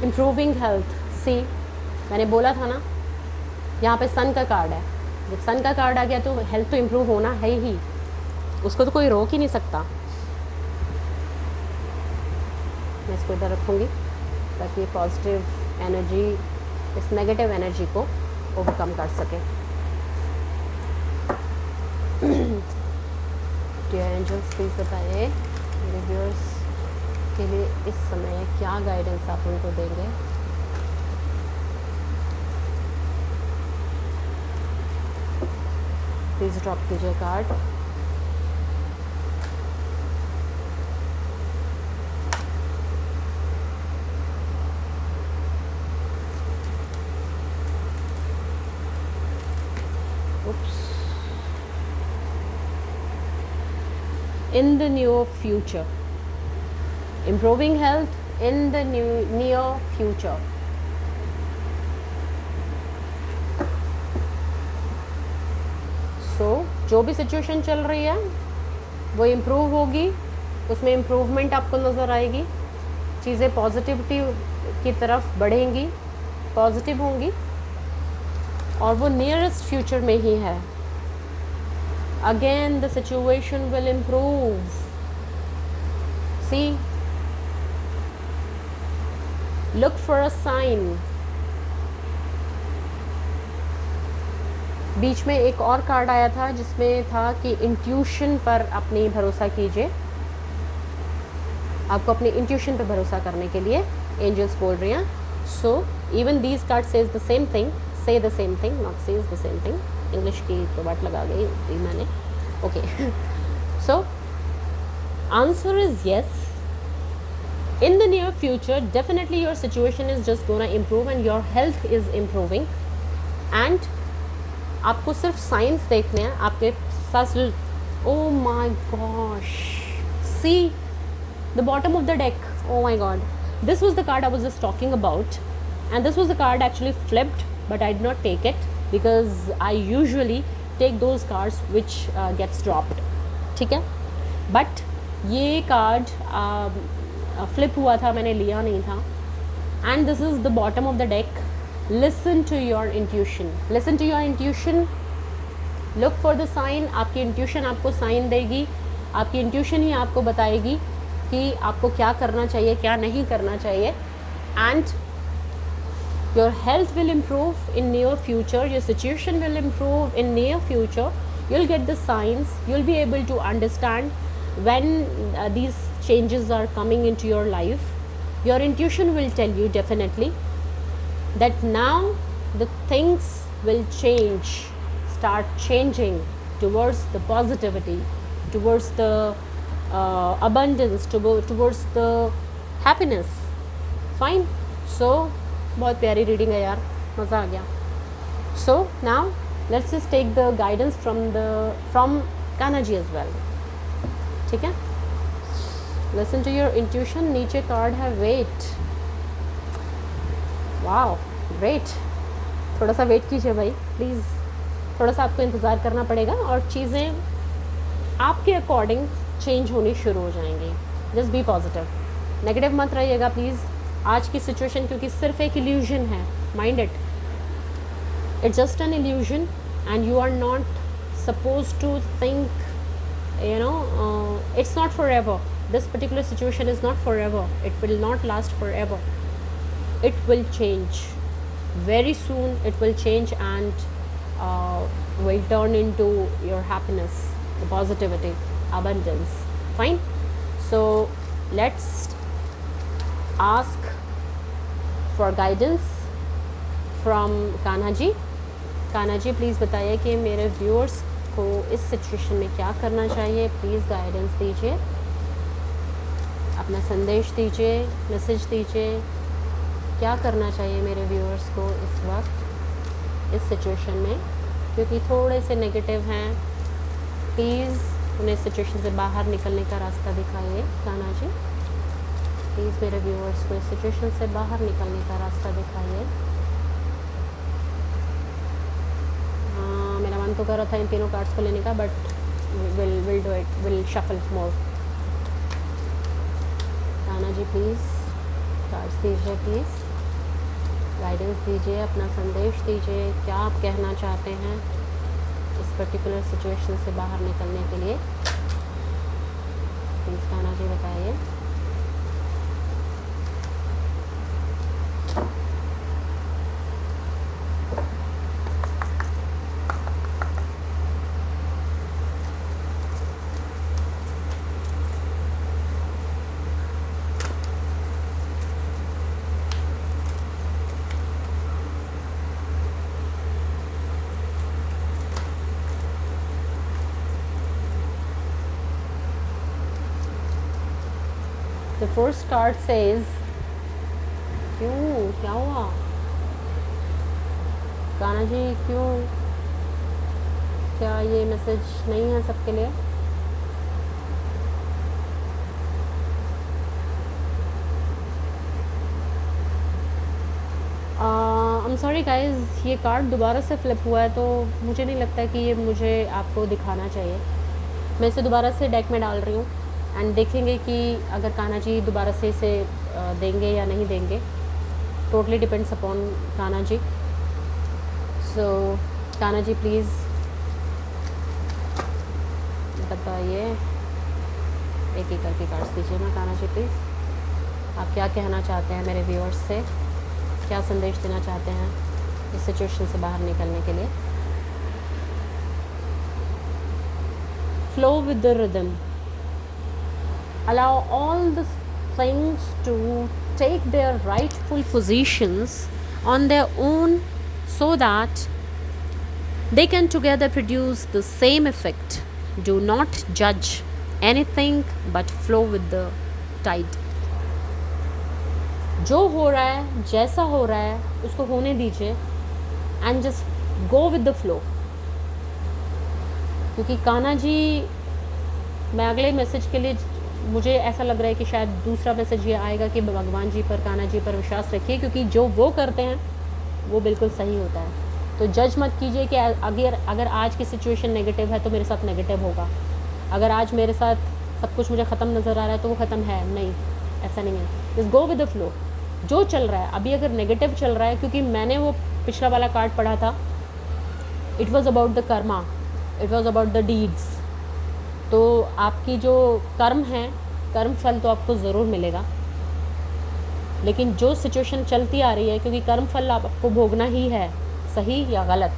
Improving health. सी, मैंने बोला था ना, यहाँ पे सन का कार्ड है। जब सन का कार्ड आ गया तो हेल्थ तो इम्प्रूव होना है ही, उसको तो कोई रोक ही नहीं सकता। मैं इसको इधर रखूँगी ताकि पॉजिटिव एनर्जी इस नेगेटिव एनर्जी को ओवरकम कर सके। डियर एंजल्स प्लीज़ बताइए मेरे व्यूअर्स के लिए इस समय क्या गाइडेंस आप उनको देंगे। प्लीज़ ड्रॉप कीजिए card. In the near future, improving health in the near future। सो जो भी सिचुएशन चल रही है वो इम्प्रूव होगी, उसमें इम्प्रूवमेंट आपको नज़र आएगी, चीज़ें पॉजिटिविटी की तरफ बढ़ेंगी, पॉजिटिव होंगी और वो नियरेस्ट फ्यूचर में ही है। Again the situation will improve। See, look for a sign। बीच में एक और कार्ड आया था जिसमें था कि इंट्यूशन पर अपनी भरोसा कीजिए, आपको अपने इंट्यूशन पर भरोसा करने के लिए एंजल्स बोल रही हैं. So even these card says the same thing, say the same thing, not says the same thing. English की तो बात लगा गई मैंने. Okay. So answer is yes. In the near future, definitely your situation is just gonna improve and your health is improving. And आपको सिर्फ science देखने हैं आपके साथ. Oh my gosh, see the bottom of the deck. Oh my god, this was the card I was just talking about, and this was the card actually flipped, but I did not take it because I usually take those cards which gets dropped. ठीक है, but ये card flip हुआ था, मैंने लिया नहीं था. And this is the bottom of the deck. Listen to your intuition, listen to your intuition, look for the sign. आपकी इंट्यूशन आपको साइन देगी, आपकी इंट्यूशन ही आपको बताएगी कि आपको क्या करना चाहिए, क्या नहीं करना चाहिए. And your health will improve in near future, your situation will improve in near future. You'll get the signs, you'll be able to understand when these changes are coming into your life. Your intuition will tell you definitely that now the things will change, start changing towards the positivity, towards the abundance, towards the happiness. Fine. So बहुत प्यारी reading है यार, मज़ा आ गया. So now let's just take the guidance from Kanha ji as well. ठीक है. Listen to your intuition. नीचे card है वेट. Wow, great. थोड़ा सा वेट कीजिए भाई प्लीज़, थोड़ा सा आपको इंतज़ार करना पड़ेगा और चीज़ें आपके अकॉर्डिंग चेंज होनी शुरू हो जाएंगी. जस्ट बी पॉजिटिव, नेगेटिव मत रहिएगा प्लीज़. आज की सिचुएशन क्योंकि सिर्फ एक इल्यूजन है, mind it. It's just an illusion and you are not supposed to think, it's not forever. This particular situation is not forever. It will not last forever. It will change. Very soon it will change and will turn into your happiness, the positivity, abundance. Fine. So let's ask for guidance from Kanha ji. Kanha ji please बताइए कि मेरे viewers को इस situation में क्या करना चाहिए. Please guidance दीजिए, अपना संदेश दीजिए, मैसेज दीजिए. क्या करना चाहिए मेरे व्यूअर्स को इस वक्त इस सिचुएशन में, क्योंकि थोड़े से नेगेटिव हैं. प्लीज़ उन्हें सिचुएशन से बाहर निकलने का रास्ता दिखाइए कान्हा जी. प्लीज़ मेरे व्यूअर्स को इस सिचुएशन से बाहर निकलने का रास्ता दिखाइए. तो कर रहा था इन तीनों कार्ड्स को लेने का, but will do it, will shuffle more. Kanha ji please cards दीजिए, प्लीज़ गाइडेंस दीजिए, अपना संदेश दीजिए. क्या आप कहना चाहते हैं इस पर्टिकुलर सिचुएशन से बाहर निकलने के लिए. प्लीज़ कान्हा जी बताइए. The first card says, क्यों, क्या हुआ कान्हा जी, क्यों, क्या ये मैसेज नहीं है सबके लिए. आई एम सॉरी गाइज, ये कार्ड दोबारा से फ्लिप हुआ है, तो मुझे नहीं लगता कि ये मुझे आपको दिखाना चाहिए. मैं इसे दोबारा से डेक में डाल रही हूँ एंड देखेंगे कि अगर कान्हा जी दोबारा से इसे देंगे या नहीं देंगे. Totally depends upon Kanha ji. So Kanha ji please बताइए, एक एक करके कार्ड्स दीजिए ना कान्हा जी प्लीज़. आप क्या कहना चाहते हैं मेरे व्यूअर्स से, क्या संदेश देना चाहते हैं इस सिचुएशन से बाहर निकलने के लिए. flow with the rhythm. Allow all the things to take their rightful positions on their own so that they can together produce the same effect. Do not judge anything but flow with the tide. जो हो रहा है, जैसा हो रहा है, उसको होने दीजिए and just go with the flow. क्योंकि कान्हा जी, मैं अगले मैसेज के लिए मुझे ऐसा लग रहा है कि शायद दूसरा मैसेज ये आएगा कि भगवान जी पर, कान्हा जी पर विश्वास रखिए, क्योंकि जो वो करते हैं वो बिल्कुल सही होता है. तो जज मत कीजिए कि अगर आज की सिचुएशन नेगेटिव है तो मेरे साथ नेगेटिव होगा, अगर आज मेरे साथ सब कुछ मुझे ख़त्म नज़र आ रहा है तो वो ख़त्म है. नहीं, ऐसा नहीं है. Just go with the flow. जो चल रहा है अभी, अगर नेगेटिव चल रहा है, क्योंकि मैंने वो पिछला वाला कार्ड पढ़ा था, it was about the Karma, it was about the deeds. तो आपकी जो कर्म है, कर्म फल तो आपको ज़रूर मिलेगा, लेकिन जो सिचुएशन चलती आ रही है, क्योंकि कर्म फल आपको भोगना ही है, सही या गलत.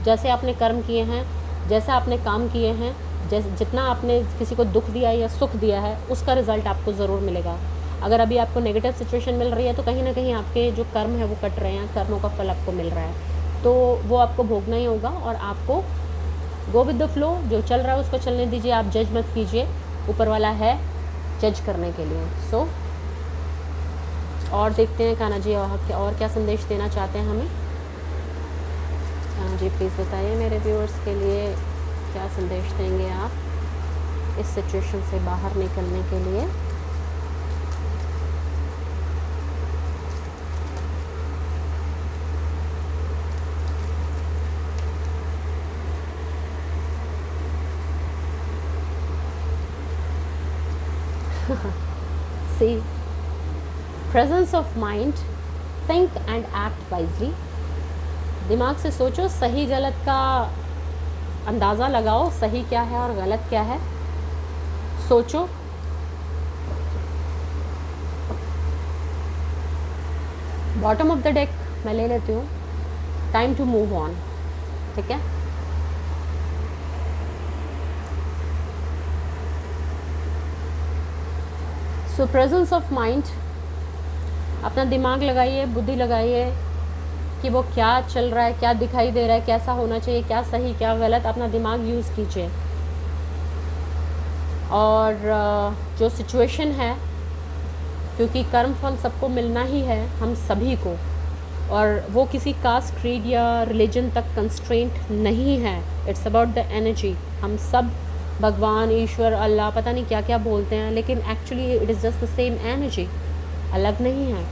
जैसे आपने कर्म किए हैं, जैसे आपने काम किए हैं, जैसे जितना आपने किसी को दुख दिया है या सुख दिया है, उसका रिज़ल्ट आपको ज़रूर मिलेगा. अगर अभी आपको नेगेटिव सिचुएशन मिल रही है तो कहीं ना कहीं आपके जो कर्म है वो कट रहे हैं, कर्मों का फल आपको मिल रहा है, तो वो आपको भोगना ही होगा. और आपको गो विद द फ्लो. जो चल रहा है उसको चलने दीजिए, आप जज मत कीजिए. ऊपर वाला है जज करने के लिए. सो और देखते हैं कान्हा जी और क्या संदेश देना चाहते हैं हमें. कान्हा जी प्लीज़ बताइए मेरे व्यूअर्स के लिए क्या संदेश देंगे आप इस सिचुएशन से बाहर निकलने के लिए. See, presence of mind, think and act wisely. दिमाग से सोचो, सही गलत का अंदाज़ा लगाओ, सही क्या है और गलत क्या है, सोचो. बॉटम ऑफ द डेक मैं ले लेती हूँ. Time to move on. ठीक है. सो प्रेजेंस ऑफ माइंड, अपना दिमाग लगाइए, बुद्धि लगाइए कि वो क्या चल रहा है, क्या दिखाई दे रहा है, कैसा होना चाहिए, क्या सही क्या गलत, अपना दिमाग यूज़ कीजिए. और जो सिचुएशन है, क्योंकि कर्म फल सबको मिलना ही है, हम सभी को, और वो किसी कास्ट, क्रीड या रिलीजन तक कंस्ट्रेंट नहीं है. It's about the energy. हम सब भगवान, ईश्वर, अल्लाह, पता नहीं क्या क्या बोलते हैं, लेकिन actually it is just the same energy, अलग नहीं है.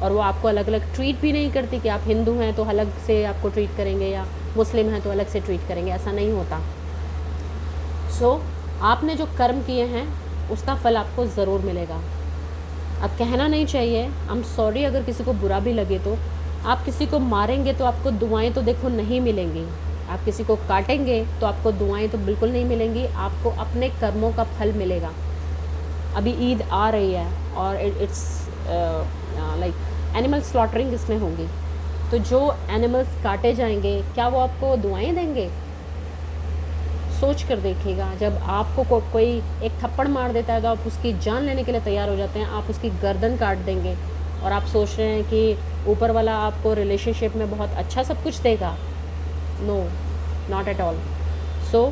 और वो आपको अलग अलग ट्रीट भी नहीं करती कि आप हिंदू हैं तो अलग से आपको ट्रीट करेंगे या मुस्लिम हैं तो अलग से ट्रीट करेंगे, ऐसा नहीं होता. सो आपने जो कर्म किए हैं उसका फल आपको ज़रूर मिलेगा. अब कहना नहीं चाहिए, आई एम सॉरी अगर किसी को बुरा भी लगे तो. आप किसी को मारेंगे तो आपको दुआएं तो देखो नहीं मिलेंगी, आप किसी को काटेंगे तो आपको दुआएं तो बिल्कुल नहीं मिलेंगी. आपको अपने कर्मों का फल मिलेगा. अभी ईद आ रही है और इट्स लाइक एनिमल स्लॉटरिंग इसमें होंगी, तो जो एनिमल्स काटे जाएंगे क्या वो आपको दुआएं देंगे? सोच कर देखिएगा. जब आपको कोई एक थप्पड़ मार देता है तो आप उसकी जान लेने के लिए तैयार हो जाते हैं, आप उसकी गर्दन काट देंगे और आप सोच रहे हैं कि ऊपर वाला आपको रिलेशनशिप में बहुत अच्छा सब कुछ देगा. No, not at all. So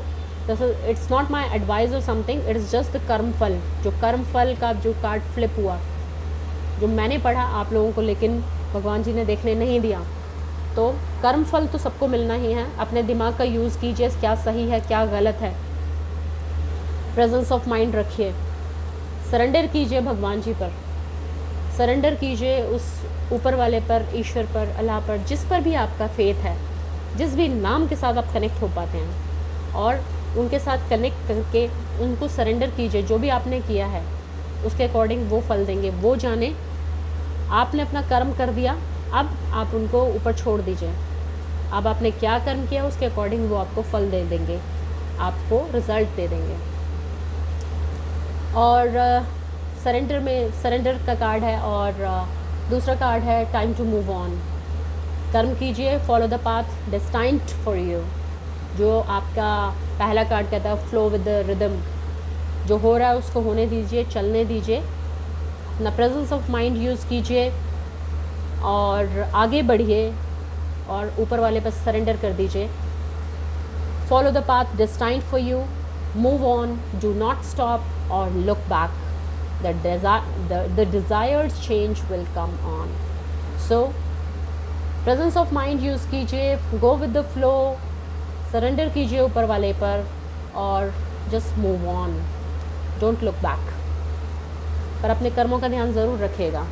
this is, it's not my advice और something, it is just the कर्म फल. जो कर्म फल का जो कार्ड फ्लिप हुआ, जो मैंने पढ़ा आप लोगों को, लेकिन भगवान जी ने देखने नहीं दिया. तो कर्म फल तो सबको मिलना ही है. अपने दिमाग का यूज़ कीजिए, क्या सही है क्या गलत है. प्रेजेंस ऑफ माइंड रखिए, सरेंडर कीजिए भगवान जी पर, सरेंडर कीजिए उस ऊपर वाले पर, ईश्वर पर, अल्लाह पर, जिस पर भी आपका फेथ है, जिस भी नाम के साथ आप कनेक्ट हो पाते हैं, और उनके साथ कनेक्ट करके उनको सरेंडर कीजिए. जो भी आपने किया है उसके अकॉर्डिंग वो फल देंगे. वो जाने आपने अपना कर्म कर दिया, अब आप उनको ऊपर छोड़ दीजिए. अब आपने क्या कर्म किया उसके अकॉर्डिंग वो आपको फल दे देंगे, आपको रिज़ल्ट दे देंगे. और सरेंडर में सरेंडर का कार्ड है, और दूसरा कार्ड है टाइम टू मूव ऑन. कर्म कीजिए, follow the path destined for you. जो आपका पहला कार्ड कहता है फ्लो विद द रिदम, जो हो रहा है उसको होने दीजिए, चलने दीजिए, अपना प्रेजेंस ऑफ माइंड यूज़ कीजिए और आगे बढ़िए और ऊपर वाले पर सरेंडर कर दीजिए। Follow the path destined for you, move on, do not stop or look back. The desired change will come on. So presence of mind use कीजिए, go with the flow, surrender कीजिए ऊपर वाले पर और just move on, don't look back. पर अपने कर्मों का ध्यान ज़रूर रखिएगा।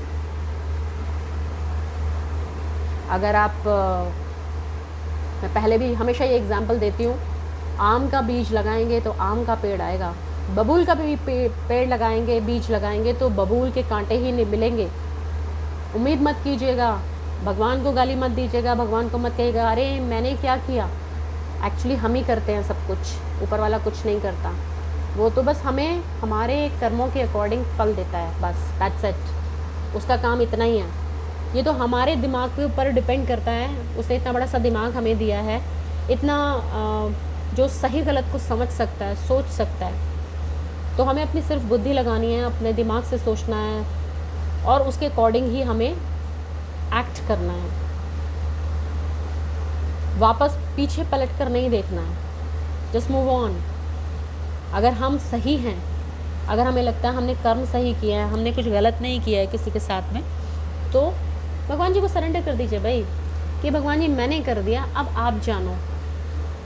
अगर आप मैं पहले भी हमेशा ये एग्जांपल देती हूँ, आम का बीज लगाएंगे तो आम का पेड़ आएगा, बबूल का भी पेड़ लगाएंगे, बीज लगाएंगे तो बबूल के कांटे ही मिलेंगे। उम्मीद मत कीजिएगा, भगवान को गाली मत दीजिएगा, भगवान को मत कहिएगा अरे मैंने क्या किया। एक्चुअली हम ही करते हैं सब कुछ, ऊपर वाला कुछ नहीं करता। वो तो बस हमें हमारे कर्मों के अकॉर्डिंग फल देता है, बस दैट्स इट। उसका काम इतना ही है। ये तो हमारे दिमाग के ऊपर डिपेंड करता है। उसने इतना बड़ा सा दिमाग हमें दिया है, इतना जो सही गलत को समझ सकता है, सोच सकता है। तो हमें अपनी सिर्फ बुद्धि लगानी है, अपने दिमाग से सोचना है और उसके अकॉर्डिंग ही हमें एक्ट करना है। वापस पीछे पलट कर नहीं देखना है, जस्ट मूव ऑन। अगर हम सही हैं, अगर हमें लगता है हमने कर्म सही किया है, हमने कुछ गलत नहीं किया है किसी के साथ में, तो भगवान जी को सरेंडर कर दीजिए भाई कि भगवान जी मैंने कर दिया, अब आप जानो,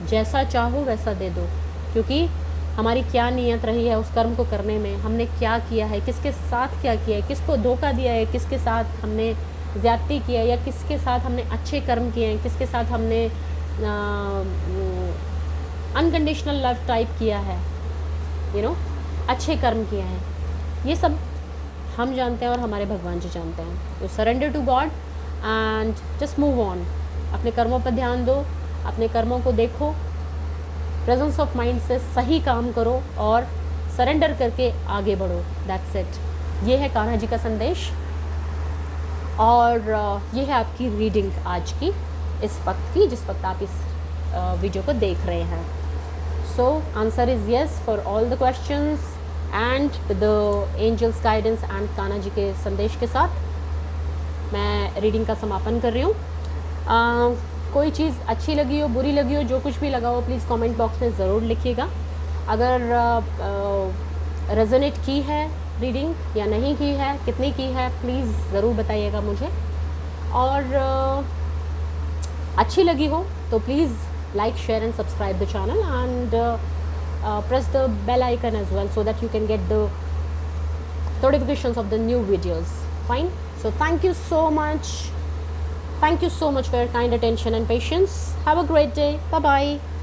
जैसा चाहो वैसा दे दो। क्योंकि हमारी क्या नीयत रही है उस कर्म को करने में, हमने क्या किया है, किसके साथ क्या किया है, किसको धोखा दिया है, किसके साथ हमने ज़्यादती किया है, या किसके साथ हमने अच्छे कर्म किए हैं, किसके साथ हमने अनकंडीशनल लव टाइप किया है, अच्छे कर्म किए हैं। ये सब हम जानते हैं और हमारे भगवान जी जानते हैं। तो surrender to God and just move on. अपने कर्मों पर ध्यान दो, अपने कर्मों को देखो, प्रेजेंस ऑफ माइंड से सही काम करो और सरेंडर करके आगे बढ़ो। That's it. ये है कान्हा जी का संदेश और ये है आपकी रीडिंग आज की, इस वक्त की, जिस वक्त आप इस वीडियो को देख रहे हैं। So answer is yes for all the questions and the angels guidance and Kanha ji के संदेश के साथ मैं रीडिंग का समापन कर रही हूँ। कोई चीज़ अच्छी लगी हो, बुरी लगी हो, जो कुछ भी लगा हो, प्लीज़ कमेंट बॉक्स में ज़रूर लिखिएगा। अगर रेजोनेट की है रीडिंग या नहीं की है, कितनी की है, प्लीज़ ज़रूर बताइएगा मुझे। और अच्छी लगी हो तो please like, share and subscribe the channel and press the bell icon as well so that you can get the notifications of the new videos. Fine. So thank you so much. Thank you so much for your kind attention and patience. Have a great day. Bye bye.